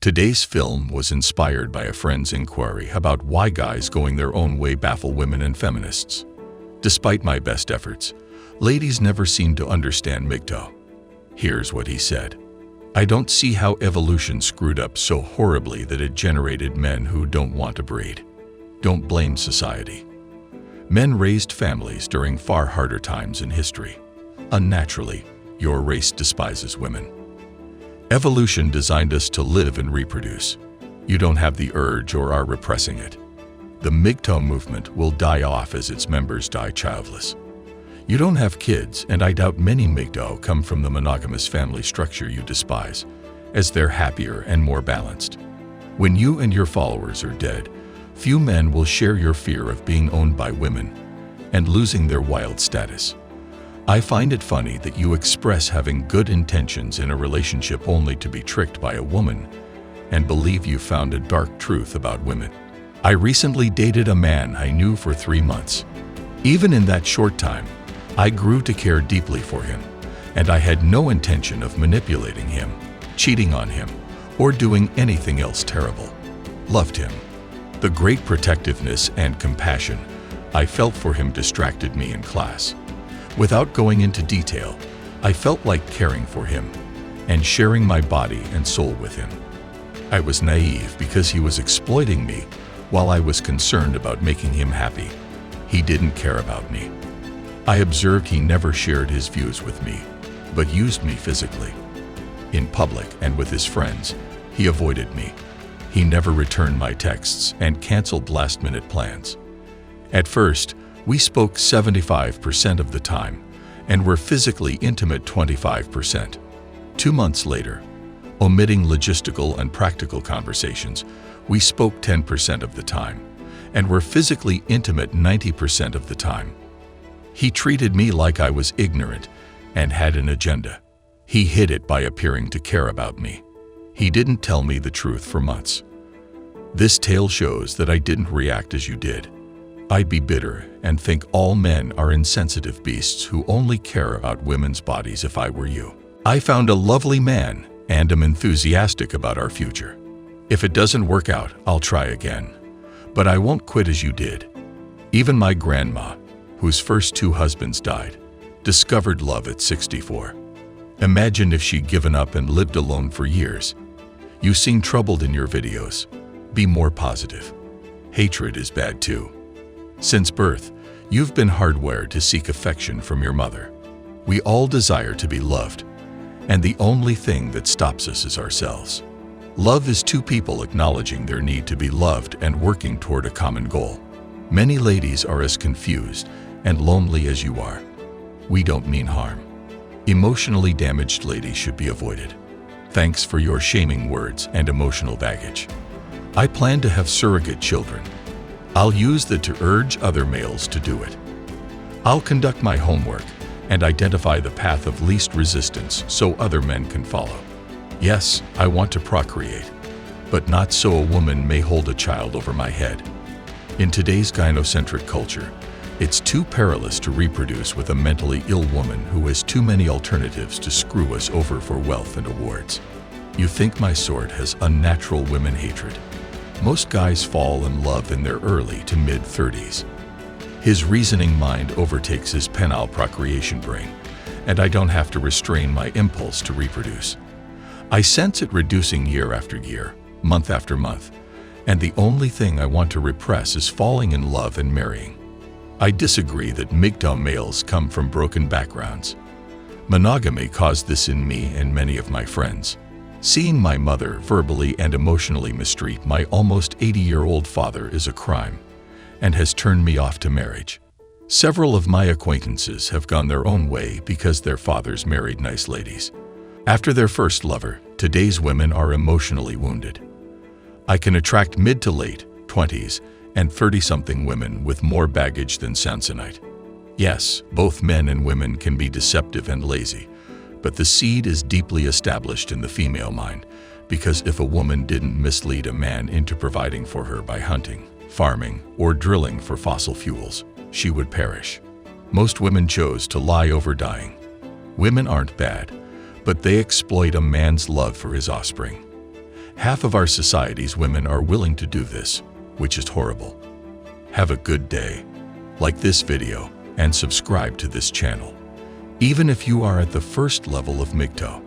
Today's film was inspired by a friend's inquiry about why guys going their own way baffle women and feminists. Despite my best efforts, ladies never seem to understand MGTOW. Here's what he said. I don't see how evolution screwed up so horribly that it generated men who don't want to breed. Don't blame society. Men raised families during far harder times in history. Unnaturally, your race despises women. Evolution designed us to live and reproduce. You don't have the urge or are repressing it. The MGTOW movement will die off as its members die childless. You don't have kids, and I doubt many MGTOW come from the monogamous family structure you despise, as they're happier and more balanced. When you and your followers are dead, few men will share your fear of being owned by women and losing their wild status. I find it funny that you express having good intentions in a relationship only to be tricked by a woman and believe you found a dark truth about women. I recently dated a man I knew for 3 months. Even in that short time, I grew to care deeply for him, and I had no intention of manipulating him, cheating on him, or doing anything else terrible. Loved him. The great protectiveness and compassion I felt for him distracted me in class. Without going into detail, I felt like caring for him and sharing my body and soul with him. I was naive because he was exploiting me while I was concerned about making him happy. He didn't care about me. I observed he never shared his views with me, but used me physically. In public and with his friends, he avoided me. He never returned my texts and canceled last-minute plans. At first, we spoke 75% of the time and were physically intimate 25%. 2 months later, omitting logistical and practical conversations, we spoke 10% of the time and were physically intimate 90% of the time. He treated me like I was ignorant and had an agenda. He hid it by appearing to care about me. He didn't tell me the truth for months. This tale shows that I didn't react as you did. I'd be bitter and think all men are insensitive beasts who only care about women's bodies if I were you. I found a lovely man and am enthusiastic about our future. If it doesn't work out, I'll try again. But I won't quit as you did. Even my grandma, whose first 2 husbands died, discovered love at 64. Imagine if she'd given up and lived alone for years. You seem troubled in your videos. Be more positive. Hatred is bad too. Since birth, you've been hardwired to seek affection from your mother. We all desire to be loved, and the only thing that stops us is ourselves. Love is 2 people acknowledging their need to be loved and working toward a common goal. Many ladies are as confused and lonely as you are. We don't mean harm. Emotionally damaged ladies should be avoided. Thanks for your shaming words and emotional baggage. I plan to have surrogate children. I'll use that to urge other males to do it. I'll conduct my homework and identify the path of least resistance so other men can follow. Yes, I want to procreate, but not so a woman may hold a child over my head. In today's gynocentric culture, it's too perilous to reproduce with a mentally ill woman who has too many alternatives to screw us over for wealth and awards. You think my sort has unnatural women hatred? Most guys fall in love in their early to mid-30s. His reasoning mind overtakes his penile procreation brain, and I don't have to restrain my impulse to reproduce. I sense it reducing year after year, month after month, and the only thing I want to repress is falling in love and marrying. I disagree that MGTOW males come from broken backgrounds. Monogamy caused this in me and many of my friends. Seeing my mother verbally and emotionally mistreat my almost 80-year-old father is a crime and has turned me off to marriage. Several of my acquaintances have gone their own way because their fathers married nice ladies. After their first lover, today's women are emotionally wounded. I can attract mid to late 20s and 30-something women with more baggage than Samsonite. Yes, both men and women can be deceptive and lazy, but the seed is deeply established in the female mind, because if a woman didn't mislead a man into providing for her by hunting, farming, or drilling for fossil fuels, she would perish. Most women chose to lie over dying. Women aren't bad, but they exploit a man's love for his offspring. Half of our society's women are willing to do this, which is horrible. Have a good day. Like this video and subscribe to this channel, even if you are at the first level of MGTOW.